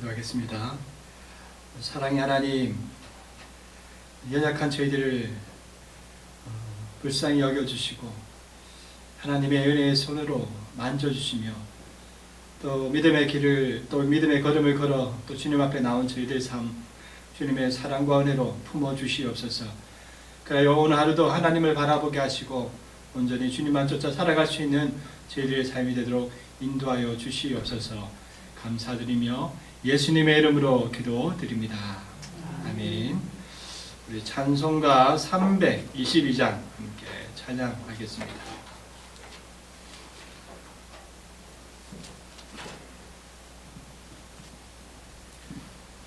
기도하겠습니다. 사랑의 하나님, 연약한 저희들을 불쌍히 여겨주시고 하나님의 은혜의 손으로 만져주시며 또 믿음의 길을 또 믿음의 걸음을 걸어 또 주님 앞에 나온 저희들 삶 주님의 사랑과 은혜로 품어주시옵소서. 그래요 오늘 하루도 하나님을 바라보게 하시고 온전히 주님만 쫓아 살아갈 수 있는 저희들의 삶이 되도록 인도하여 주시옵소서. 감사드리며 예수님의 이름으로 기도드립니다. 아멘. 우리 찬송가 322장 함께 찬양하겠습니다.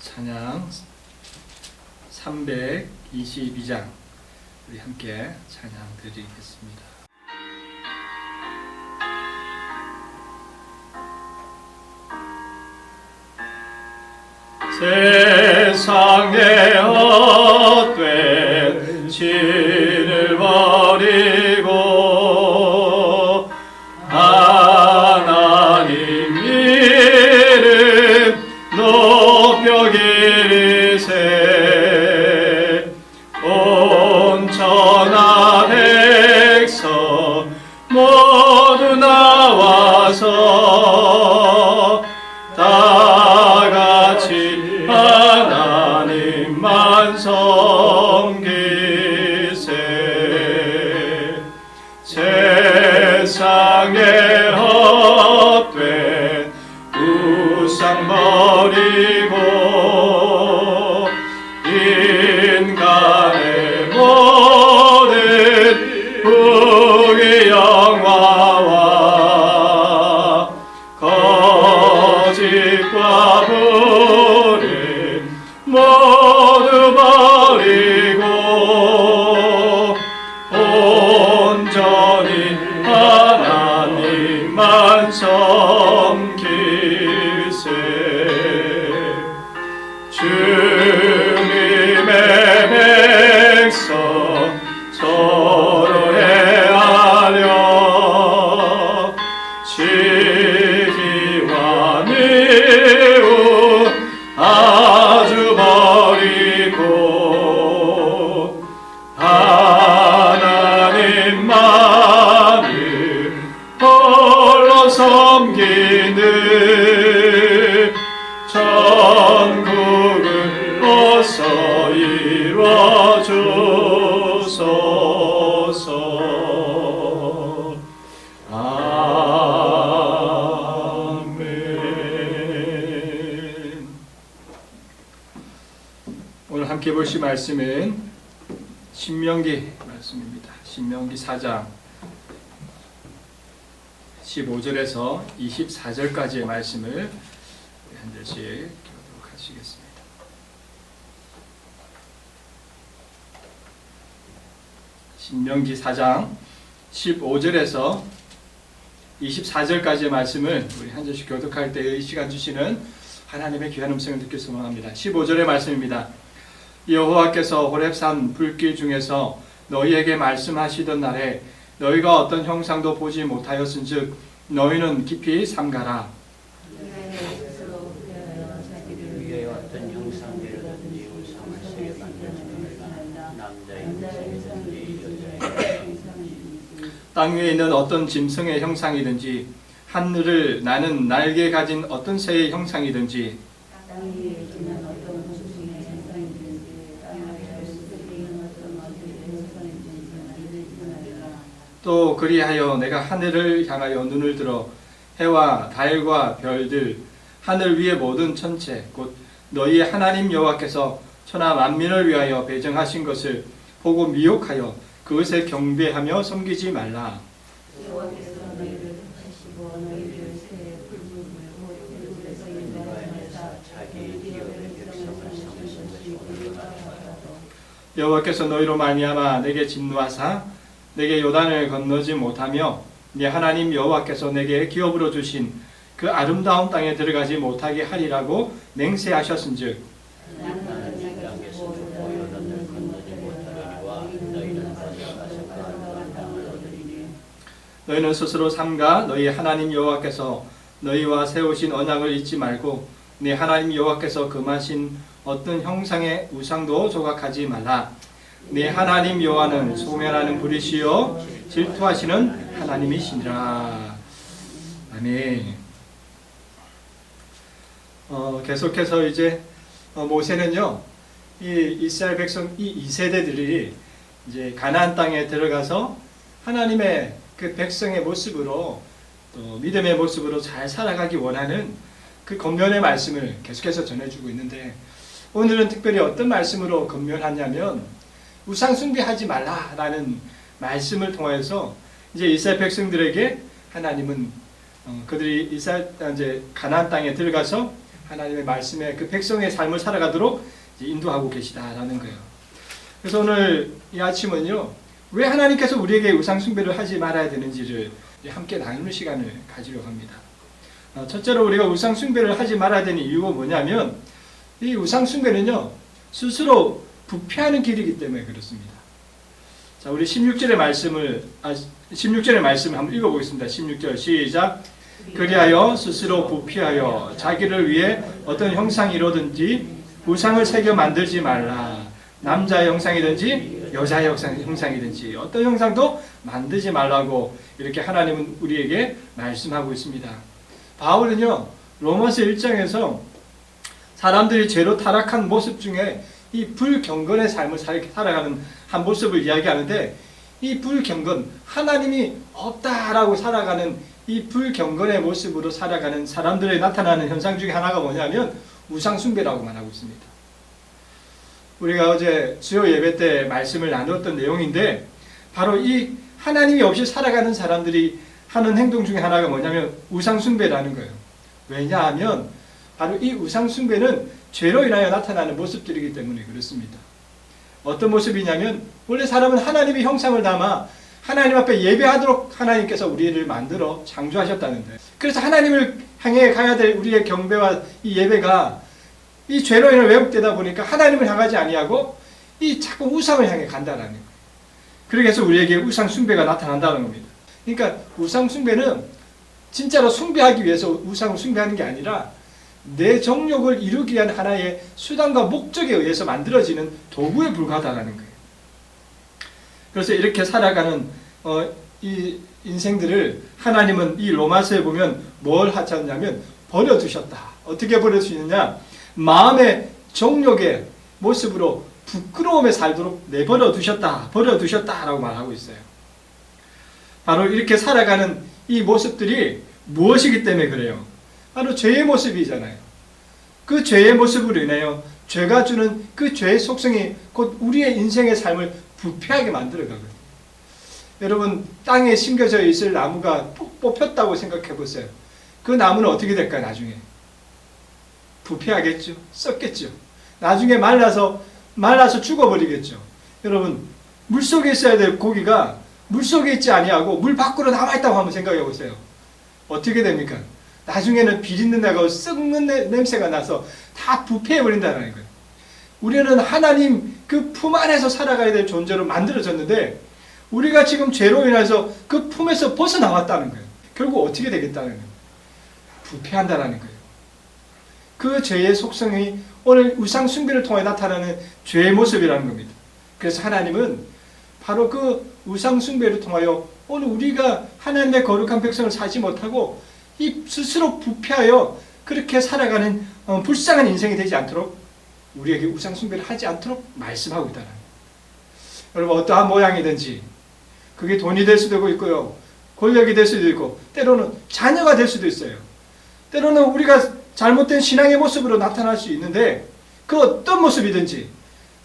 찬양 322장 우리 함께 찬양 드리겠습니다. 세상에 헛된 진을 버리고 하나님 이름 높여 기리세 온 천하 백성 모두 나와서 다같이 하나님만 섬기세 세상에 헛된 우상 버리고 인간의 모든 부귀 영화와 거짓과 불을 모두 버리고 온전히 하나님만 섬기세 주님의 백성 서로 헤아려 시기와 미움 아주 버리고 하나님만을 홀로 섬기는 천국을 어서 이루어주소서. 아멘. 오늘 함께 보실 말씀은 신명기 말씀입니다. 신명기 4장 15절에서 24절까지의 말씀을 한 절씩 교독 하시겠습니다. 신명기 4장 15절에서 24절까지의 말씀을 우리 한 절씩 교독할 때의 시간 주시는 하나님의 귀한 음성을 듣길 소망합니다. 15절의 말씀입니다. 여호와께서 호렙산 불길 중에서 너희에게 말씀하시던 날에 너희가 어떤 형상도 보지 못하였은즉 너희는 깊이 삼가라. 위에 어떤 형상이라든지 우상을 새겨 만들지 말라. 남자의 형상이든지 여자의 형상이든지 땅 위에 있는 어떤 짐승의 형상이든지 하늘을 나는 날개 가진 어떤 새의 형상이든지 땅 위에 있는 어떤 짐승의 형상이든지 땅에 있는 어떤 형상이든지 만들지 말라. 또 그리하여 내가 하늘을 향하여 눈을 들어 해와 달과 별들 하늘 위의 모든 천체 곧 너희의 하나님 여호와께서 천하 만민을 위하여 배정하신 것을 보고 미혹하여 그것에 경배하며 섬기지 말라. 여호와께서 너희를 택하시고 너희를 새 붉은 얼굴에서 인도하시면서 자기 기업의 백성을 삼으신 것이 오늘날하도 여호와께서 너희로 말미암아 내게 진노하사 내게 요단을 건너지 못하며 네 하나님 여호와께서 내게 기업으로 주신 그 아름다운 땅에 들어가지 못하게 하리라고 맹세하셨은즉 나는 이 땅에서 죽고 요단을 건너지 못하려니와 너희는 건너가서 그 아름다운 땅을 얻으리니 너희는 스스로 삼가 너희 하나님 여호와께서 너희와 세우신 언약을 잊지 말고 네 하나님 여호와께서 금하신 어떤 형상의 우상도 조각하지 말라. 네 하나님 여호와는 소멸하는 불이시요 질투하시는 하나님이시니라. 아멘. 계속해서 이제 모세는요, 이 이스라엘 백성 이 2세대들이 이제 가나안 땅에 들어가서 하나님의 그 백성의 모습으로 또 믿음의 모습으로 잘 살아가기 원하는 그 권면의 말씀을 계속해서 전해주고 있는데, 오늘은 특별히 어떤 말씀으로 권면하냐면 우상 숭배하지 말라라는 말씀을 통해서 이제 이스라엘 백성들에게 하나님은 그들이 이제 가나안 땅에 들어가서 하나님의 말씀에 그 백성의 삶을 살아가도록 이제 인도하고 계시다라는 거예요. 그래서 오늘 이 아침은요, 왜 하나님께서 우리에게 우상 숭배를 하지 말아야 되는지를 함께 나누는 시간을 가지려고 합니다. 첫째로 우리가 우상 숭배를 하지 말아야 되는 이유가 뭐냐면, 이 우상 숭배는요 스스로 부패하는 길이기 때문에 그렇습니다. 자, 우리 16절의 말씀을 한번 읽어보겠습니다. 16절 시작. 그리하여 스스로 부패하여 자기를 위해 어떤 형상이로든지 우상을 새겨 만들지 말라. 남자의 형상이든지 여자의 형상이든지 어떤 형상도 만들지 말라고 이렇게 하나님은 우리에게 말씀하고 있습니다. 바울은요 로마서 1장에서 사람들이 죄로 타락한 모습 중에 이 불경건의 삶을 살아가는 한 모습을 이야기하는데, 이 불경건, 하나님이 없다라고 살아가는 이 불경건의 모습으로 살아가는 사람들에 나타나는 현상 중에 하나가 뭐냐면 우상 숭배라고 말하고 있습니다. 우리가 어제 주요 예배 때 말씀을 나누었던 내용인데, 바로 이 하나님이 없이 살아가는 사람들이 하는 행동 중에 하나가 뭐냐면 우상 숭배라는 거예요. 왜냐하면 바로 이 우상 숭배는 죄로 인하여 나타나는 모습들이기 때문에 그렇습니다. 어떤 모습이냐면, 원래 사람은 하나님의 형상을 담아 하나님 앞에 예배하도록 하나님께서 우리를 만들어 창조하셨다는데, 그래서 하나님을 향해 가야 될 우리의 경배와 이 예배가 이 죄로 인해 왜곡되다 보니까 하나님을 향하지 아니하고 이 자꾸 우상을 향해 간다는 거예요. 그래서 우리에게 우상 숭배가 나타난다는 겁니다. 그러니까 우상 숭배는 진짜로 숭배하기 위해서 우상을 숭배하는 게 아니라 내 정욕을 이루기 위한 하나의 수단과 목적에 의해서 만들어지는 도구에 불과하다는 거예요. 그래서 이렇게 살아가는 이 인생들을 하나님은 이 로마서에 보면 뭘 하셨냐면 버려두셨다. 어떻게 버려두시느냐? 마음의 정욕의 모습으로 부끄러움에 살도록 내버려 두셨다. 버려두셨다라고 말하고 있어요. 바로 이렇게 살아가는 이 모습들이 무엇이기 때문에 그래요? 바로 죄의 모습이잖아요. 그 죄의 모습으로 인하여 죄가 주는 그 죄의 속성이 곧 우리의 인생의 삶을 부패하게 만들어가거든요. 여러분, 땅에 심겨져 있을 나무가 뽑혔다고 생각해 보세요. 그 나무는 어떻게 될까요? 나중에 부패하겠죠. 썩겠죠. 나중에 말라서 죽어버리겠죠. 여러분, 물속에 있어야 될 고기가 물속에 있지 아니하고 물 밖으로 나와있다고 한번 생각해 보세요. 어떻게 됩니까? 나중에는 비린내 나고 썩는 냄새가 나서 다 부패해버린다는 거예요. 우리는 하나님 그 품 안에서 살아가야 될 존재로 만들어졌는데, 우리가 지금 죄로 인해서 그 품에서 벗어나왔다는 거예요. 결국 어떻게 되겠다는 거예요? 부패한다는 거예요. 그 죄의 속성이 오늘 우상 숭배를 통해 나타나는 죄의 모습이라는 겁니다. 그래서 하나님은 바로 그 우상 숭배를 통하여 오늘 우리가 하나님의 거룩한 백성을 살지 못하고 이 스스로 부패하여 그렇게 살아가는 불쌍한 인생이 되지 않도록 우리에게 우상 숭배를 하지 않도록 말씀하고 있다는 거예요. 여러분, 어떠한 모양이든지 그게 돈이 될 수도 있고요, 권력이 될 수도 있고, 때로는 자녀가 될 수도 있어요. 때로는 우리가 잘못된 신앙의 모습으로 나타날 수 있는데, 그 어떤 모습이든지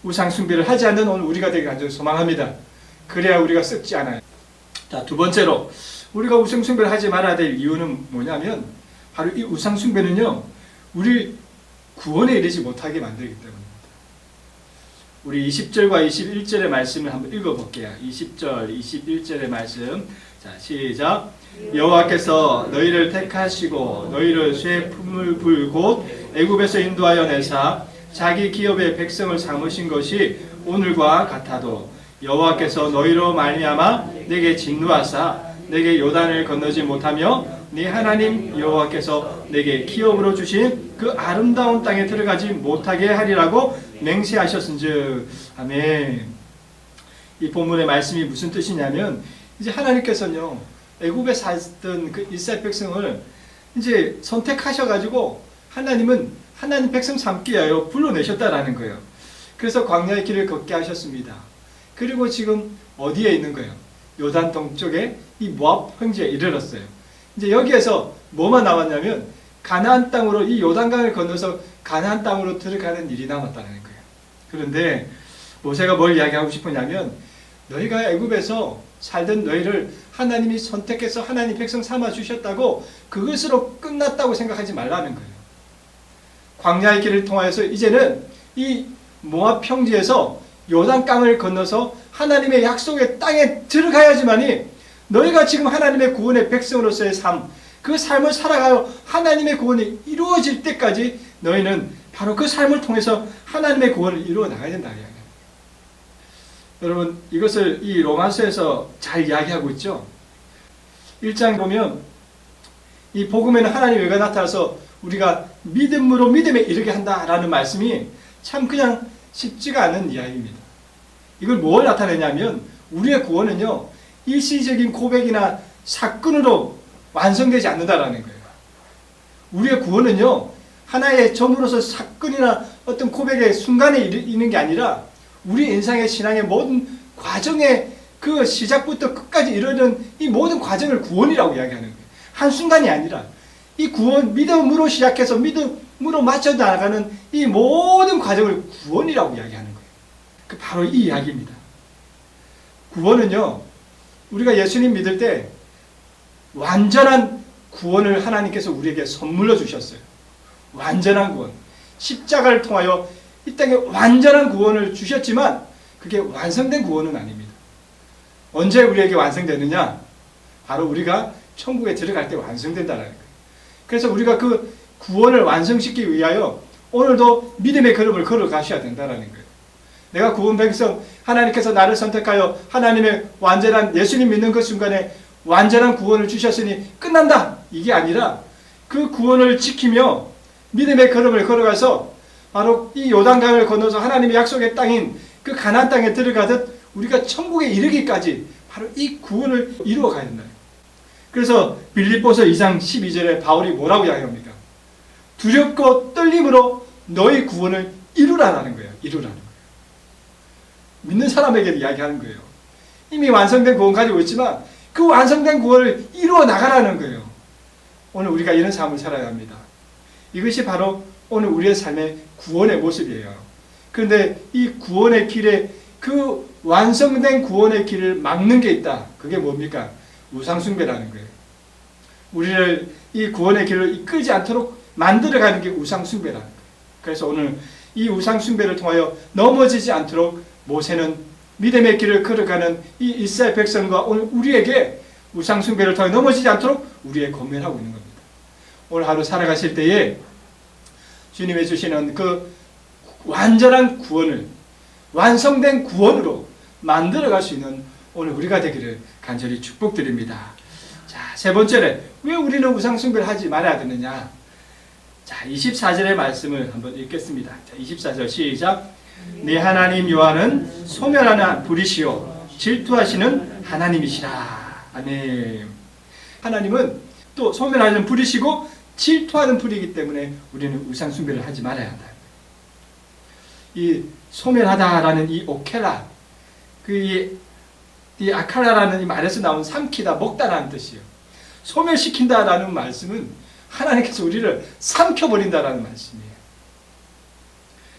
우상 숭배를 하지 않는 오늘 우리가 되길 간절히 소망합니다. 그래야 우리가 썩지 않아요. 자, 두 번째로 우리가 우상 숭배를 하지 말아야 될 이유는 뭐냐면, 바로 이 우상 숭배는요, 우리 구원에 이르지 못하게 만들기 때문입니다. 우리 20절과 21절의 말씀을 한번 읽어볼게요. 20절, 21절의 말씀. 자, 시작. 여호와께서 너희를 택하시고 너희를 쇠 품을 불곧 애굽에서 인도하여 내사 자기 기업의 백성을 삼으신 것이 오늘과 같아도 여호와께서 너희로 말미암아 내게 진노하사 내게 요단을 건너지 못하며 네 하나님 여호와께서 내게 기업으로 주신 그 아름다운 땅에 들어가지 못하게 하리라고 맹세하셨은즉. 아멘. 이 본문의 말씀이 무슨 뜻이냐면 이제 하나님께서는요 애굽에 살던 그 이스라엘 백성을 이제 선택하셔가지고 하나님은 하나님 백성 삼기 위하여 불러내셨다라는 거예요. 그래서 광야의 길을 걷게 하셨습니다. 그리고 지금 어디에 있는 거예요? 요단 동쪽에 이 모압 평지에 이르렀어요. 이제 여기에서 뭐만 남았냐면 가나안 땅으로 이 요단강을 건너서 가나안 땅으로 들어가는 일이 남았다는 거예요. 그런데 모세가 뭘 이야기하고 싶으냐면 너희가 애굽에서 살던 너희를 하나님이 선택해서 하나님 백성 삼아 주셨다고 그것으로 끝났다고 생각하지 말라는 거예요. 광야의 길을 통하여서 이제는 이 모압 평지에서 요단강을 건너서 하나님의 약속의 땅에 들어가야지만이 너희가 지금 하나님의 구원의 백성으로서의 삶, 그 삶을 살아가요 하나님의 구원이 이루어질 때까지 너희는 바로 그 삶을 통해서 하나님의 구원을 이루어 나가야 된다. 여러분 이것을 이 로마서에서 잘 이야기하고 있죠. 1장 보면 이 복음에는 하나님의 의가 나타나서 우리가 믿음으로 믿음에 이르게 한다라는 말씀이 참 그냥 쉽지가 않은 이야기입니다. 이걸 뭘 나타내냐면 우리의 구원은요 일시적인 고백이나 사건으로 완성되지 않는다라는 거예요. 우리의 구원은요 하나의 점으로서 사건이나 어떤 고백의 순간에 있는 게 아니라 우리 인생의 신앙의 모든 과정의 그 시작부터 끝까지 이르는 이 모든 과정을 구원이라고 이야기하는 거예요. 한순간이 아니라 이 구원, 믿음으로 시작해서 믿음으로 맞춰 나가는 이 모든 과정을 구원이라고 이야기하는 거예요. 그 바로 이 이야기입니다. 구원은요 우리가 예수님 믿을 때 완전한 구원을 하나님께서 우리에게 선물로 주셨어요. 완전한 구원. 십자가를 통하여 이 땅에 완전한 구원을 주셨지만 그게 완성된 구원은 아닙니다. 언제 우리에게 완성되느냐? 바로 우리가 천국에 들어갈 때 완성된다는 거예요. 그래서 우리가 그 구원을 완성시키기 위하여 오늘도 믿음의 걸음을 걸어가셔야 된다는 거예요. 내가 구원 백성, 하나님께서 나를 선택하여 하나님의 완전한 예수님 믿는 그 순간에 완전한 구원을 주셨으니 끝난다! 이게 아니라 그 구원을 지키며 믿음의 걸음을 걸어가서 바로 이 요단강을 건너서 하나님의 약속의 땅인 그 가나안 땅에 들어가듯 우리가 천국에 이르기까지 바로 이 구원을 이루어 가야 된다. 그래서 빌립보서 2장 12절에 바울이 뭐라고 이야기합니까? 두렵고 떨림으로 너희 구원을 이루라라는 거예요. 이루라는 거예요. 믿는 사람에게 이야기하는 거예요. 이미 완성된 구원 가지고 있지만 그 완성된 구원을 이루어 나가라는 거예요. 오늘 우리가 이런 삶을 살아야 합니다. 이것이 바로 오늘 우리의 삶의 구원의 모습이에요. 그런데 이 구원의 길에 그 완성된 구원의 길을 막는 게 있다. 그게 뭡니까? 우상숭배라는 거예요. 우리를 이 구원의 길을 이끌지 않도록 만들어가는 게 우상숭배라는 거예요. 그래서 오늘 이 우상숭배를 통하여 넘어지지 않도록 모세는 믿음의 길을 걸어가는 이 이스라엘 백성과 오늘 우리에게 우상숭배를 통해 넘어지지 않도록 우리의 권면하고 있는 겁니다. 오늘 하루 살아가실 때에 주님이 주시는 그 완전한 구원을 완성된 구원으로 만들어갈 수 있는 오늘 우리가 되기를 간절히 축복드립니다. 자, 세 번째로 왜 우리는 우상숭배를 하지 말아야 되느냐? 자, 24절의 말씀을 한번 읽겠습니다. 자, 24절 시작. 네 하나님 여호와는 소멸하는 불이시요 질투하시는 하나님이시라. 아멘. 하나님은 또 소멸하는 불이시고 질투하는 불이기 때문에 우리는 우상숭배를 하지 말아야 한다. 이 소멸하다라는 이 오케라, 이 아카라라는 이 말에서 나온 삼키다, 먹다라는 뜻이에요. 소멸시킨다라는 말씀은 하나님께서 우리를 삼켜버린다라는 말씀이에요.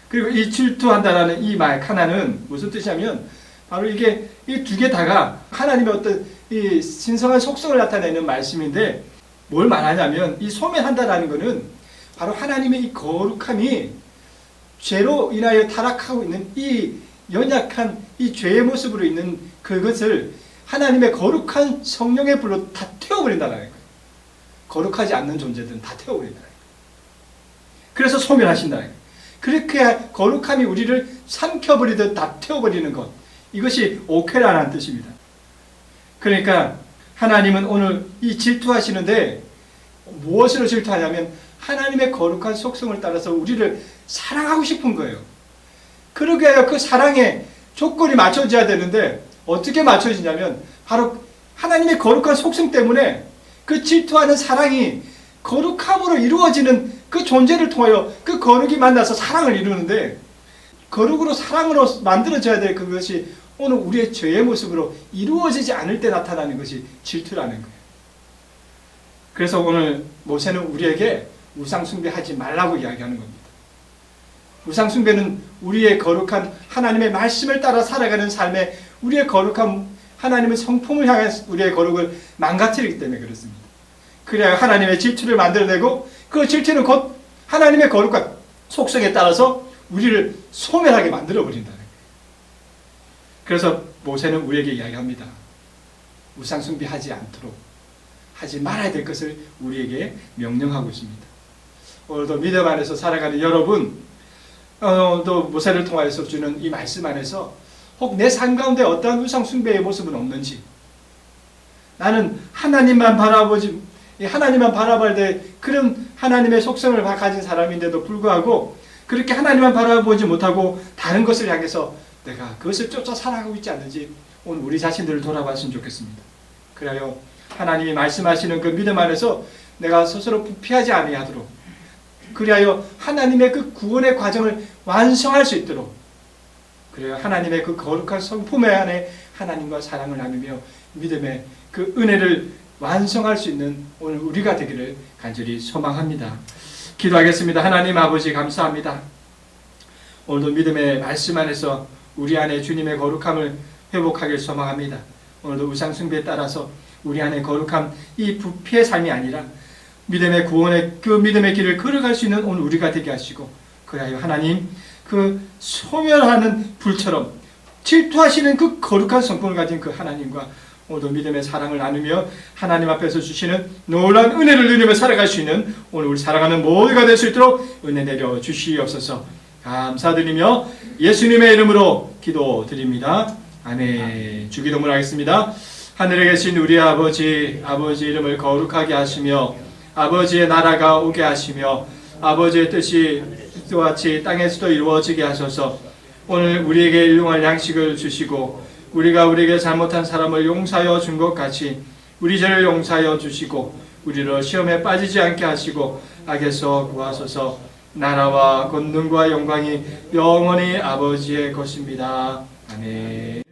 그리고 이 질투한다라는 이 말 하나는 무슨 뜻이냐면 바로 이게 이 두 개 다가 하나님의 어떤 이 신성한 속성을 나타내는 말씀인데 뭘 말하냐면 이 소멸한다라는 것은 바로 하나님의 이 거룩함이 죄로 인하여 타락하고 있는 이 연약한 이 죄의 모습으로 있는 그것을 하나님의 거룩한 성령의 불로 다 태워버린다는 거예요. 거룩하지 않는 존재들은 다 태워버린다는 거예요. 그래서 소멸하신다는 거예요. 그렇게 거룩함이 우리를 삼켜버리듯 다 태워버리는 것, 이것이 오케라라는 뜻입니다. 그러니까 하나님은 오늘 이 질투하시는데 무엇으로 질투하냐면 하나님의 거룩한 속성을 따라서 우리를 사랑하고 싶은 거예요. 그러게 하여 그 사랑에 조건이 맞춰져야 되는데 어떻게 맞춰지냐면 바로 하나님의 거룩한 속성 때문에 그 질투하는 사랑이 거룩함으로 이루어지는 그 존재를 통하여 그 거룩이 만나서 사랑을 이루는데 거룩으로 사랑으로 만들어져야 될 그것이 오늘 우리의 죄의 모습으로 이루어지지 않을 때 나타나는 것이 질투라는 거예요. 그래서 오늘 모세는 우리에게 우상숭배하지 말라고 이야기하는 겁니다. 우상숭배는 우리의 거룩한 하나님의 말씀을 따라 살아가는 삶에 우리의 거룩한 하나님의 성품을 향한 우리의 거룩을 망가뜨리기 때문에 그렇습니다. 그래야 하나님의 질투를 만들어내고 그 질투는 곧 하나님의 거룩한 속성에 따라서 우리를 소멸하게 만들어버린다는 거예요. 그래서 모세는 우리에게 이야기합니다. 우상숭배하지 않도록 하지 말아야 될 것을 우리에게 명령하고 있습니다. 오늘도 믿음 안에서 살아가는 여러분, 또 모세를 통하여서 주는 이 말씀 안에서 혹 내 삶 가운데 어떠한 우상숭배의 모습은 없는지, 나는 하나님만 바라볼 때 그런 하나님의 속성을 가진 사람인데도 불구하고 그렇게 하나님만 바라보지 못하고 다른 것을 향해서 내가 그것을 쫓아 살아가고 있지 않는지 오늘 우리 자신들을 돌아봤으면 좋겠습니다. 그래요 하나님이 말씀하시는 그 믿음 안에서 내가 스스로 부패하지 아니하도록, 그리하여 하나님의 그 구원의 과정을 완성할 수 있도록, 그래야 하나님의 그 거룩한 성품 안에 하나님과 사랑을 나누며 믿음의 그 은혜를 완성할 수 있는 오늘 우리가 되기를 간절히 소망합니다. 기도하겠습니다. 하나님 아버지 감사합니다. 오늘도 믿음의 말씀 안에서 우리 안에 주님의 거룩함을 회복하길 소망합니다. 오늘도 우상숭배에 따라서 우리 안에 거룩함, 이 부패의 삶이 아니라 믿음의 구원의 그 믿음의 길을 걸어갈 수 있는 오늘 우리가 되게 하시고, 그리하여 하나님 그 소멸하는 불처럼 질투하시는 그 거룩한 성품을 가진 그 하나님과 오늘도 믿음의 사랑을 나누며 하나님 앞에서 주시는 놀라운 은혜를 누리며 살아갈 수 있는 오늘 우리 살아가는 모두가 될 수 있도록 은혜 내려 주시옵소서. 감사드리며 예수님의 이름으로 기도드립니다. 아멘. 주기도문 하겠습니다. 하늘에 계신 우리 아버지 이름을 거룩하게 하시며 아버지의 나라가 오게 하시며 아버지의 뜻이 또 같이 땅에서도 이루어지게 하소서. 오늘 우리에게 일용할 양식을 주시고 우리가 우리에게 잘못한 사람을 용서하여 준 것 같이 우리 죄를 용서하여 주시고 우리를 시험에 빠지지 않게 하시고 악에서 구하소서. 나라와 권능과 영광이 영원히 아버지의 것입니다. 아멘.